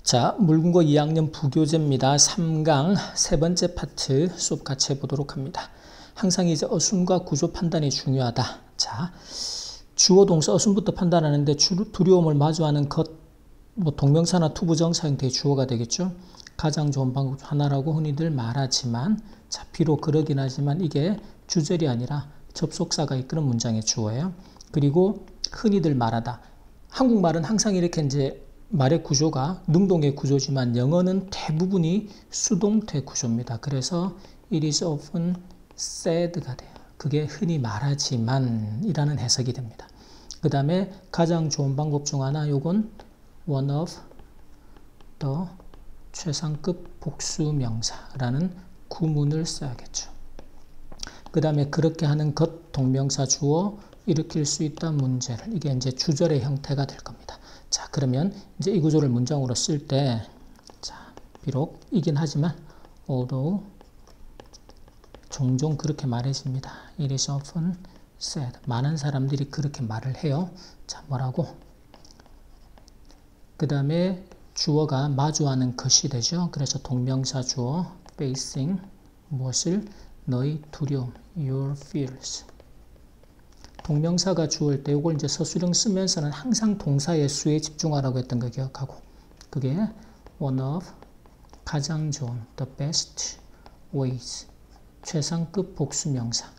자, 물군고 2학년 부교재입니다. 3강 세 번째 파트 수업 같이 해보도록 합니다. 항상 이제 어순과 구조 판단이 중요하다. 자, 주어 동사 어순부터 판단하는데 두려움을 마주하는 것, 뭐 동명사나 투부정사 형태의 주어가 되겠죠. 가장 좋은 방법 하나라고 흔히들 말하지만, 자, 비록 그러긴 하지만 이게 주절이 아니라 접속사가 이끄는 문장의 주어예요. 그리고 흔히들 말하다. 한국말은 항상 이렇게 이제 말의 구조가 능동의 구조지만 영어는 대부분이 수동태 구조입니다. 그래서 it is often said가 돼요. 그게 흔히 말하지만 이라는 해석이 됩니다. 그 다음에 가장 좋은 방법 중 하나, 요건 one of the 최상급 복수명사라는 구문을 써야겠죠. 그 다음에 그렇게 하는 것 동명사 주어 일으킬 수 있다 문제를, 이게 이제 주절의 형태가 될 겁니다. 자, 그러면 이제 이 구조를 문장으로 쓸 때, 자, 비록 이긴 하지만, although, 종종 그렇게 말해집니다. It is often said. 많은 사람들이 그렇게 말을 해요. 자, 뭐라고? 그 다음에 주어가 마주하는 것이 되죠. 그래서 동명사 주어, facing, 무엇을? 너의 두려움, your fears. 동명사가 주어일 때 이걸 이제 서술형 쓰면서는 항상 동사의 수에 집중하라고 했던 거 기억하고, 그게 one of 가장 좋은 the best ways 최상급 복수명사.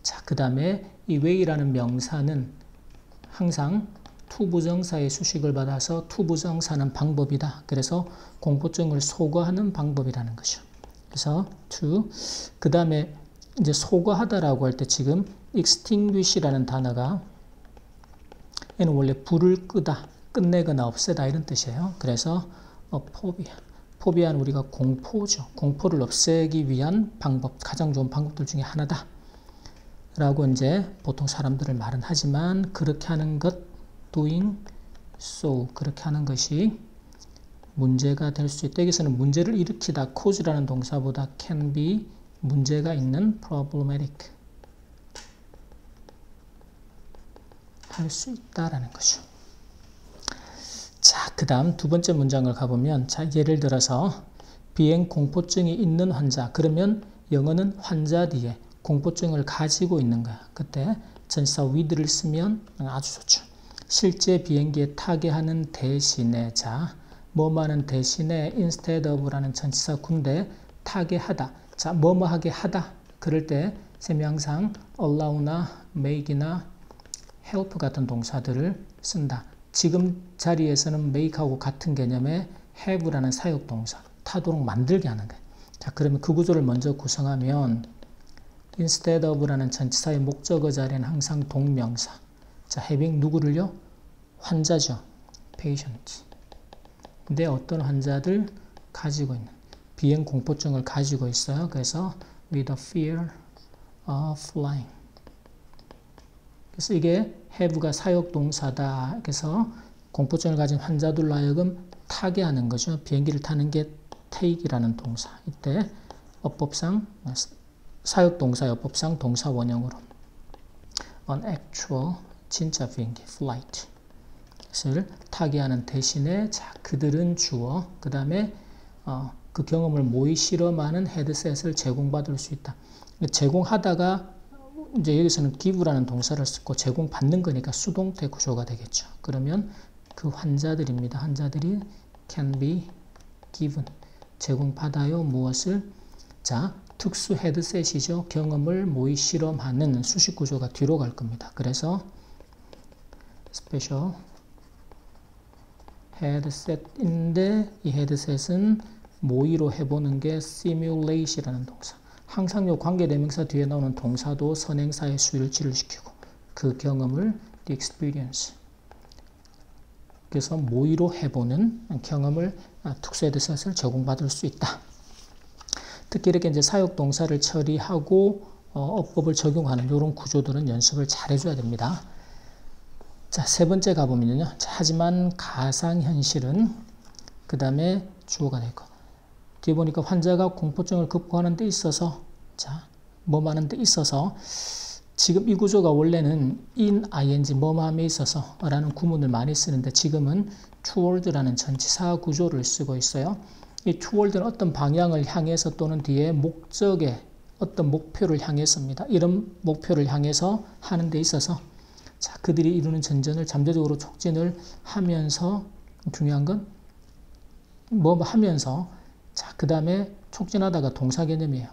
자, 그 다음에 이 way라는 명사는 항상 투부정사의 수식을 받아서 투부정사는 방법이다. 그래서 공포증을 소거하는 방법이라는 거죠. 그래서 to, 그 다음에 이제 소거하다라고 할 때 지금 extinguish라는 단어가 얘는 원래 불을 끄다, 끝내거나 없애다 이런 뜻이에요. 그래서 phobia, phobia는 우리가 공포죠. 공포를 없애기 위한 방법, 가장 좋은 방법들 중에 하나다 라고 이제 보통 사람들을 말은 하지만, 그렇게 하는 것, doing so, 그렇게 하는 것이 문제가 될 수 있다. 여기서는 문제를 일으키다, cause라는 동사보다 can be, 문제가 있는, problematic 할 수 있다라는 거죠. 자, 그 다음 두 번째 문장을 가보면, 자, 예를 들어서 비행 공포증이 있는 환자, 그러면 영어는 환자 뒤에 공포증을 가지고 있는 거야. 그때 전치사 with를 쓰면 아주 좋죠. 실제 비행기에 타게 하는 대신에, 자, 뭐뭐하는 대신에 instead of라는 전치사 군데 타게 하다. 자, 뭐뭐 하게 하다. 그럴 때 쌤이 항상 allow나 make나 help 같은 동사들을 쓴다. 지금 자리에서는 make하고 같은 개념의 have라는 사역동사, 타도록 만들게 하는 거예요. 자, 그러면 그 구조를 먼저 구성하면 instead of라는 전치사의 목적어 자리에는 항상 동명사. 자, having 누구를요? 환자죠. patient. 근데 어떤 환자들 가지고 있는 비행 공포증을 가지고 있어요. 그래서 with a fear of flying. 그래서 이게 have가 사역동사다. 그래서 공포증을 가진 환자들로 하여금 타게 하는 거죠. 비행기를 타는 게 take이라는 동사. 이때 어법상 사역동사 어법상 동사 원형으로 an actual 진짜 비행기 flight 를 타게 하는 대신에, 자, 그들은 주어, 그 다음에 그 경험을 모의 실험하는 헤드셋을 제공받을 수 있다. 제공하다가 이제 여기서는 give라는 동사를 쓰고 제공받는 거니까 수동태 구조가 되겠죠. 그러면 그 환자들입니다. 환자들이 can be given 제공받아요. 무엇을? 자, 특수 헤드셋이죠. 경험을 모의 실험하는 수식 구조가 뒤로 갈 겁니다. 그래서 special 헤드셋인데 이 헤드셋은 모의로 해보는 게 simulate이라는 동사. 항상 요 관계대명사 뒤에 나오는 동사도 선행사의 수일치를 시키고 그 경험을 the experience. 그래서 모의로 해보는 경험을 특수 헤드셋을 제공받을 수 있다. 특히 이렇게 이제 사역동사를 처리하고 어법을 적용하는 이런 구조들은 연습을 잘 해줘야 됩니다. 자, 세 번째 가보면요. 자, 하지만 가상현실은 그 다음에 주어가 되고, 뒤에 보니까 환자가 공포증을 극복하는 데 있어서, 자, 뭐 하는 데 있어서 지금 이 구조가 원래는 in ing 뭐뭐함에 있어서 라는 구문을 많이 쓰는데 지금은 toward라는 전치사 구조를 쓰고 있어요. 이 toward는 어떤 방향을 향해서 또는 뒤에 목적의 어떤 목표를 향해서입니다. 이런 목표를 향해서 하는 데 있어서 자, 그들이 이루는 전전을 잠재적으로 촉진을 하면서 중요한 건 뭐 하면서 자, 그 다음에 촉진하다가 동사 개념이에요.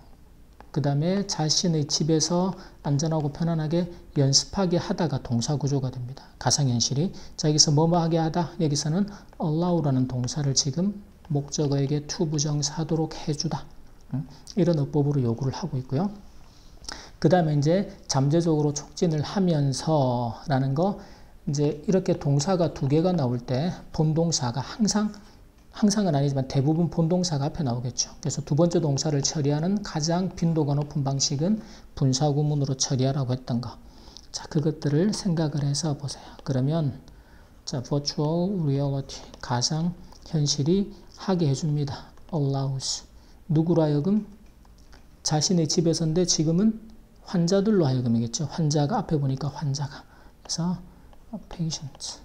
그 다음에 자신의 집에서 안전하고 편안하게 연습하게 하다가 동사 구조가 됩니다. 가상현실이. 자, 여기서 뭐뭐 하게 하다. 여기서는 allow라는 동사를 지금 목적어에게 to 부정사 하도록 해주다. 이런 어법으로 요구를 하고 있고요. 그 다음에 이제 잠재적으로 촉진을 하면서 라는 거, 이제 이렇게 동사가 두 개가 나올 때 본동사가 항상은 아니지만 대부분 본동사가 앞에 나오겠죠. 그래서 두 번째 동사를 처리하는 가장 빈도가 높은 방식은 분사구문으로 처리하라고 했던 거. 자, 그것들을 생각을 해서 보세요. 그러면 자, virtual reality, 가상 현실이 하게 해줍니다. allows. 누구로 하여금? 자신의 집에서인데 지금은 환자들로 하여금이겠죠. 환자가 앞에 보니까 환자가. 그래서 patient.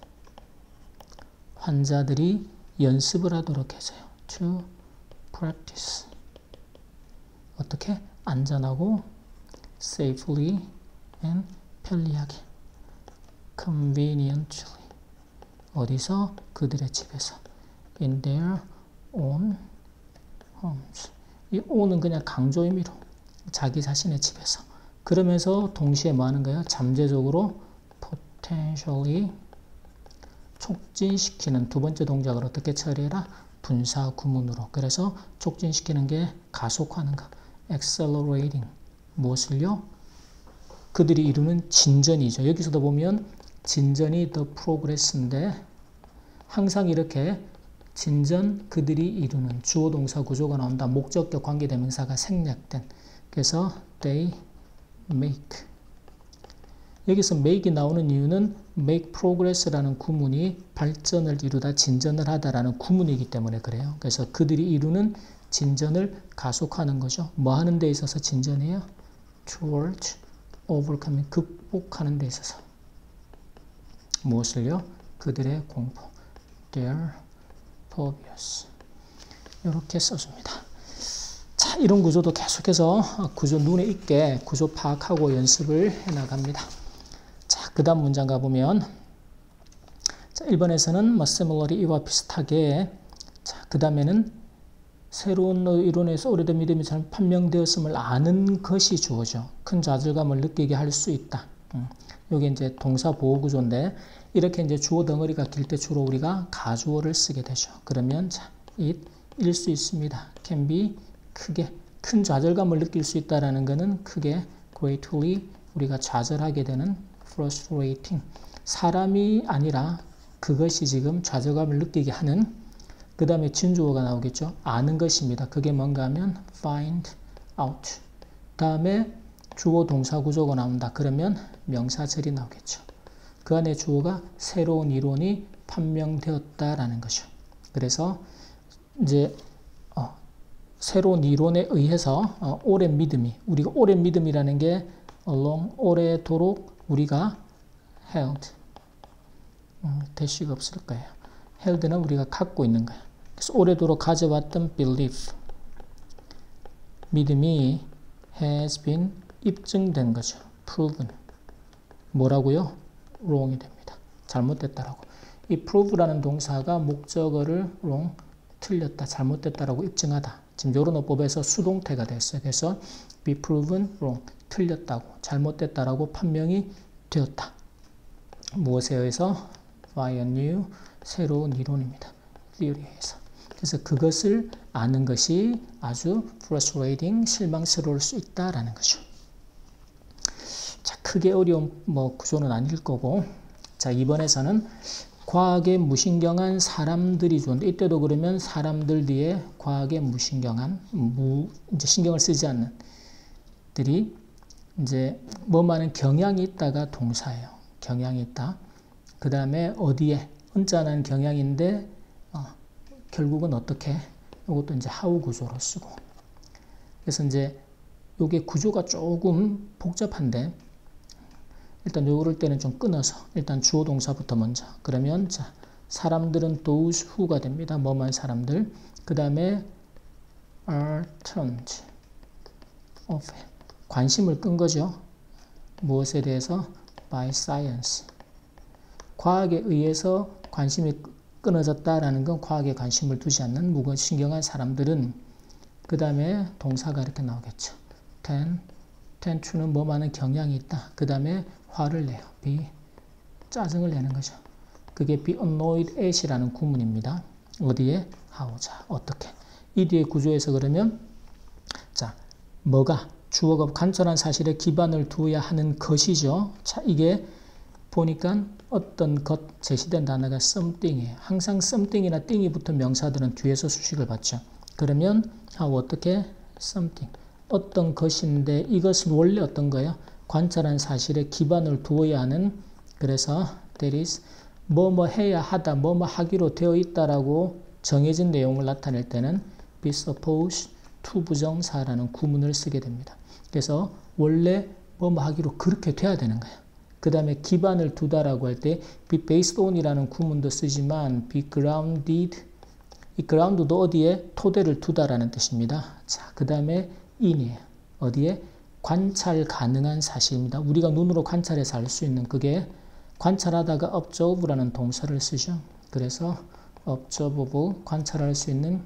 환자들이 연습을 하도록 해줘요. To practice. 어떻게? 안전하고 safely and 편리하게. conveniently. 어디서? 그들의 집에서. in their own homes. 이 own은 그냥 강조 의미로 자기 자신의 집에서. 그러면서 동시에 뭐 하는 거예요? 잠재적으로 potentially 촉진시키는 두 번째 동작을 어떻게 처리해라? 분사 구문으로. 그래서 촉진시키는 게 가속화하는 거. accelerating. 무엇을요? 그들이 이루는 진전이죠. 여기서도 보면 진전이 the progress인데 항상 이렇게 진전, 그들이 이루는 주어 동사 구조가 나온다. 목적격 관계대명사가 생략된. 그래서 they make. 여기서 make이 나오는 이유는 make progress라는 구문이 발전을 이루다, 진전을 하다라는 구문이기 때문에 그래요. 그래서 그들이 이루는 진전을 가속하는 거죠. 뭐 하는 데 있어서 진전이에요? towards overcoming, 극복하는 데 있어서. 무엇을요? 그들의 공포. their phobias. 이렇게 써줍니다. 자, 이런 구조도 계속해서 구조 눈에 익게 구조 파악하고 연습을 해나갑니다. 자, 그 다음 문장 가보면 자, 1번에서는 뭐 similarly 이와 비슷하게 자, 그 다음에는 새로운 이론에서 오래된 믿음이 잘 판명되었음을 아는 것이 주어져. 큰 좌절감을 느끼게 할 수 있다. 여기 이제 동사 보호 구조인데 이렇게 이제 주어 덩어리가 길 때 주로 우리가 가주어를 쓰게 되죠. 그러면 자, it일 수 있습니다. can be 크게 큰 좌절감을 느낄 수 있다라는 것은 크게 greatly 우리가 좌절하게 되는 frustrating. 사람이 아니라 그것이 지금 좌절감을 느끼게 하는. 그 다음에 진주어가 나오겠죠. 아는 것입니다. 그게 뭔가 하면 find out. 다음에 주어 동사 구조가 나온다. 그러면 명사절이 나오겠죠. 그 안에 주어가 새로운 이론이 판명되었다라는 거죠. 그래서 이제 새로운 이론에 의해서 오랜 믿음이, 우리가 오랜 믿음이라는 게 along, 오래도록 우리가 held, 대시가 없을 거예요. held는 우리가 갖고 있는 거예요. 그래서 오래도록 가져왔던 belief, 믿음이 has been 입증된 거죠. proven. 뭐라고요? wrong이 됩니다. 잘못됐다라고. 이 prove라는 동사가 목적어를 wrong, 틀렸다, 잘못됐다라고 입증하다. 지금 이런 어법에서 수동태가 됐어요. 그래서 be proven wrong, 틀렸다고, 잘못됐다라고 판명이 되었다. 무엇에 의해서? by a new, 새로운 이론입니다. theory에서. 그래서 그것을 아는 것이 아주 frustrating, 실망스러울 수 있다라는 거죠. 자, 크게 어려운 구조는 아닐 거고. 자, 이번에서는 과학에 무신경한 사람들이 좋은데, 이때도 그러면 사람들 뒤에 과학에 무신경한, 이제 신경을 쓰지 않는 들이 이제 뭐만한 경향이 있다가 동사예요. 경향이 있다. 그 다음에 어디에 언짢은 경향인데 결국은 어떻게? 이것도 이제 how 구조로 쓰고. 그래서 이제 요게 구조가 조금 복잡한데 일단 요럴 때는 좀 끊어서 일단 주어 동사부터 먼저. 그러면 자, 사람들은 those who가 됩니다. 뭐만 사람들. 그 다음에 are turned off. 관심을 끈 거죠. 무엇에 대해서? by science. 과학에 의해서 관심이 끊어졌다라는 건 과학에 관심을 두지 않는 무관심경한 사람들은 그 다음에 동사가 이렇게 나오겠죠. tend to는 뭐만한 경향이 있다. 그 다음에 화를 내요. be 짜증을 내는 거죠. 그게 be annoyed at이라는 구문입니다. 어디에? how. 자, 어떻게? 이 뒤에 구조에서 그러면 자, 뭐가 주어가 관철한 사실에 기반을 두어야 하는 것이죠. 자, 이게 보니까 어떤 것 제시된 단어가 something이에요. 항상 something이나 thing이 붙은 명사들은 뒤에서 수식을 받죠. 그러면 how 어떻게? something. 어떤 것인데 이것은 원래 어떤 거예요? 관찰한 사실에 기반을 두어야 하는 그래서 that is 뭐뭐 해야 하다, 뭐뭐 하기로 되어 있다라고 정해진 내용을 나타낼 때는 be supposed to 부정사라는 구문을 쓰게 됩니다. 그래서 원래 뭐뭐 하기로 그렇게 돼야 되는 거예요. 그 다음에 기반을 두다라고 할 때 be based on이라는 구문도 쓰지만 be grounded 이 ground도 어디에? 토대를 두다라는 뜻입니다. 자, 그 다음에 in이에요. 어디에? 관찰 가능한 사실입니다. 우리가 눈으로 관찰해서 알 수 있는 그게 관찰하다가 observe라는 동사를 쓰죠. 그래서 observable 관찰할 수 있는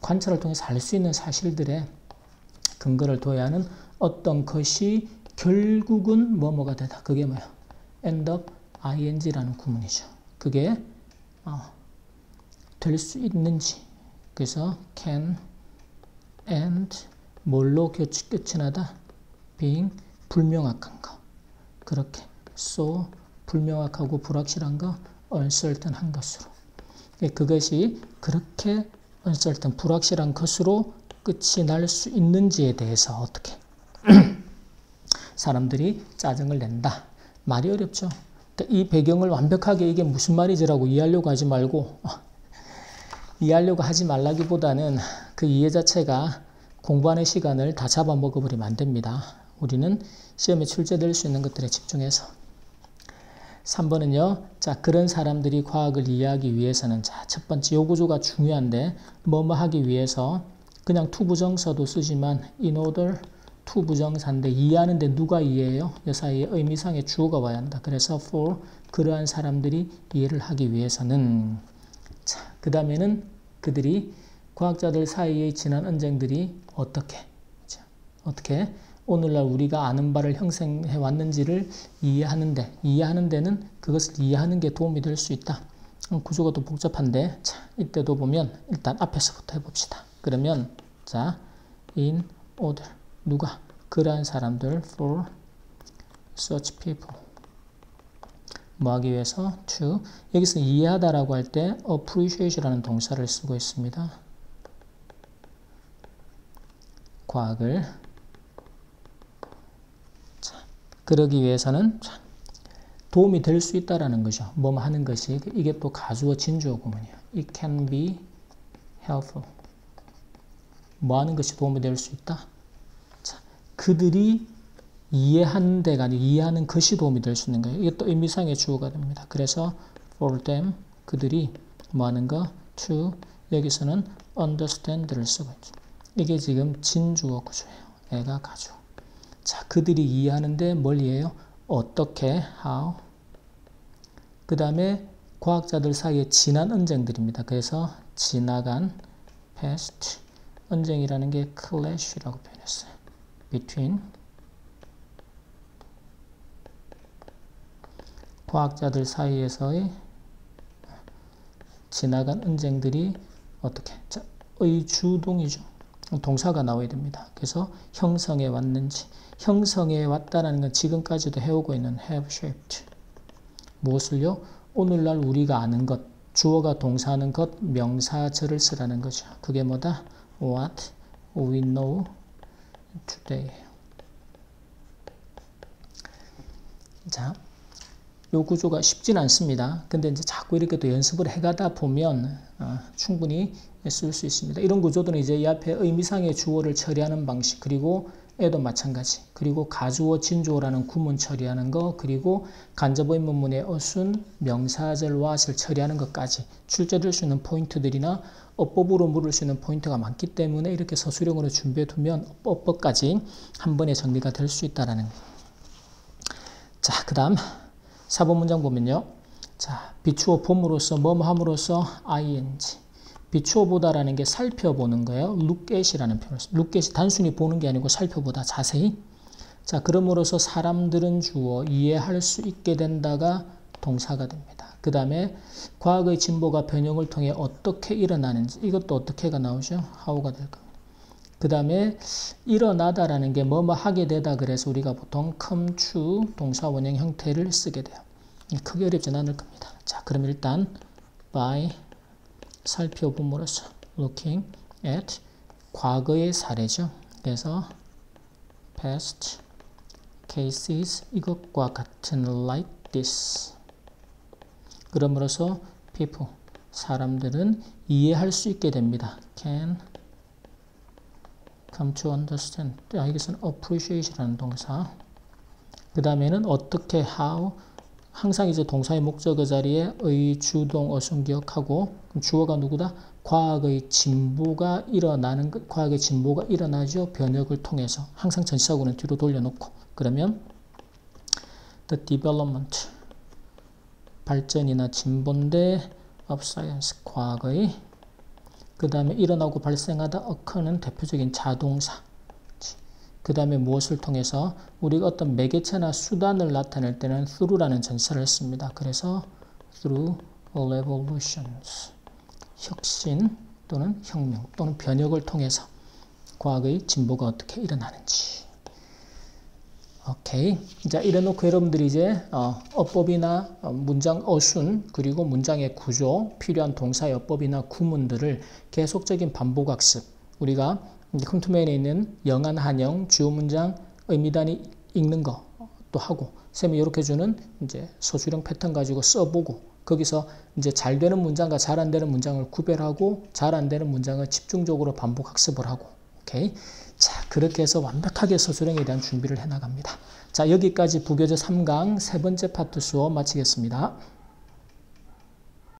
관찰을 통해서 알 수 있는 사실들의 근거를 둬야 하는 어떤 것이 결국은 뭐뭐가 되다. 그게 뭐야? end up ing라는 구문이죠. 그게 될 수 있는지. 그래서 can and 뭘로 끝이 나다? being 불명확한 거. 그렇게 so 불명확하고 불확실한 거 uncertain한 것으로. 그것이 그렇게 uncertain 불확실한 것으로 끝이 날 수 있는지에 대해서 어떻게 사람들이 짜증을 낸다. 말이 어렵죠. 그러니까 이 배경을 완벽하게 이게 무슨 말이지라고 이해하려고 하지 말고 이해하려고 하지 말라기보다는 그 이해 자체가 공부하는 시간을 다 잡아먹어버리면 안 됩니다. 우리는 시험에 출제될 수 있는 것들에 집중해서 3번은요. 자, 그런 사람들이 과학을 이해하기 위해서는 자, 첫 번째 요 구조가 중요한데 뭐뭐 하기 위해서 그냥 to 부정서도 쓰지만 in order to 부정사인데 이해하는데 누가 이해해요? 이 사이에 의미상의 주어가 와야 한다. 그래서 for 그러한 사람들이 이해를 하기 위해서는 자, 그 다음에는 그들이 과학자들 사이의 지난 언쟁들이 어떻게 자, 어떻게 오늘날 우리가 아는 바를 형성해 왔는지를 이해하는 데는 그것을 이해하는 게 도움이 될 수 있다. 구조가 또 복잡한데 자, 이때도 보면 일단 앞에서부터 해봅시다. 그러면 자, in order 누가? 그러한 사람들 for such people 뭐 하기 위해서? to 여기서 이해하다라고 할 때 appreciate라는 동사를 쓰고 있습니다. 과학을 자, 그러기 위해서는 자, 도움이 될 수 있다라는 거죠. 뭐 하는 것이 이게 또 가주어 진주어 구문이에요. It can be helpful 뭐 하는 것이 도움이 될 수 있다? 자, 그들이 이해하는 데가 아니고 이해하는 것이 도움이 될 수 있는 거예요. 이게 또 의미상의 주어가 됩니다. 그래서 for them 그들이 뭐 하는 거? to 여기서는 understand를 쓰고 있죠. 이게 지금 진주어 구조예요. 애가 가주어. 자, 그들이 이해하는데 뭘 이해해요? 어떻게? how 그 다음에 과학자들 사이에 지난 언쟁들입니다. 그래서 지나간 past 언쟁이라는 게 clash라고 표현했어요. between 과학자들 사이에서의 지나간 언쟁들이 어떻게? 자, 의주동이죠. 동사가 나와야 됩니다. 그래서 형성해 왔는지 형성해 왔다는 건 지금까지도 해오고 있는 have shaped 무엇을요? 오늘날 우리가 아는 것 주어가 동사하는 것 명사절을 쓰라는 거죠. 그게 뭐다? What we know today. 자, 요 구조가 쉽진 않습니다. 근데 이제 자꾸 이렇게 또 연습을 해가다 보면 충분히 쓸 수 있습니다. 이런 구조들은 이제 이 앞에 의미상의 주어를 처리하는 방식 그리고 에도 마찬가지. 그리고 가주어 진주어라는 구문 처리하는 거, 그리고 간접 의문문의 어순, 명사절, what을 처리하는 것까지 출제될 수 있는 포인트들이나 어법으로 물을 수 있는 포인트가 많기 때문에 이렇게 서술형으로 준비해 두면 어법까지 한 번에 정리가 될 수 있다라는 거. 자, 그 다음 4번 문장 보면요. 자, 비추어 봄으로써 뭐뭐 함으로써 ing. 비추어보다라는 게 살펴보는 거예요. look at이라는 표현을 써요. look at이 단순히 보는 게 아니고 살펴보다, 자세히. 자, 그럼으로써 사람들은 주어 이해할 수 있게 된다가 동사가 됩니다. 그 다음에 과학의 진보가 변형을 통해 어떻게 일어나는지, 이것도 어떻게가 나오죠? how가 될 겁니다. 그 다음에 일어나다라는 게 뭐뭐 하게 되다, 그래서 우리가 보통 come to 동사 원형 형태를 쓰게 돼요. 크게 어렵진 않을 겁니다. 자, 그럼 일단 by 살펴봄으로써 looking at 과거의 사례죠. 그래서 past cases 이것과 같은 like this. 그럼으로써 people 사람들은 이해할 수 있게 됩니다. can come to understand. 이것은 appreciate라는 동사. 그 다음에는 어떻게 how 항상 이제 동사의 목적어 자리에 의, 주동, 어순 기억하고 그럼 주어가 누구다? 과학의 진보가 일어나는 것, 과학의 진보가 일어나죠. 변혁을 통해서 항상 전치사구는 뒤로 돌려놓고 그러면 the development 발전이나 진보인데 of science 과학의 그 다음에 일어나고 발생하다 occur는 대표적인 자동사. 그 다음에 무엇을 통해서 우리가 어떤 매개체나 수단을 나타낼 때는 through라는 전치사를 씁니다. 그래서 through revolutions 혁신 또는 혁명 또는 변혁을 통해서 과학의 진보가 어떻게 일어나는지. 오케이. 자, 이래놓고 여러분들이 이제 어법이나 문장 어순 그리고 문장의 구조, 필요한 동사의 어법이나 구문들을 계속적인 반복 학습. 우리가 컴투맨에 있는 영한, 한영, 주어 문장, 의미단위 읽는 것도 하고, 쌤이 이렇게 주는 이제 서술형 패턴 가지고 써보고, 거기서 이제 잘 되는 문장과 잘 안 되는 문장을 구별하고, 잘 안 되는 문장을 집중적으로 반복 학습을 하고, 오케이. 자, 그렇게 해서 완벽하게 서술형에 대한 준비를 해 나갑니다. 자, 여기까지 부교재 3강 세 번째 파트 수업 마치겠습니다.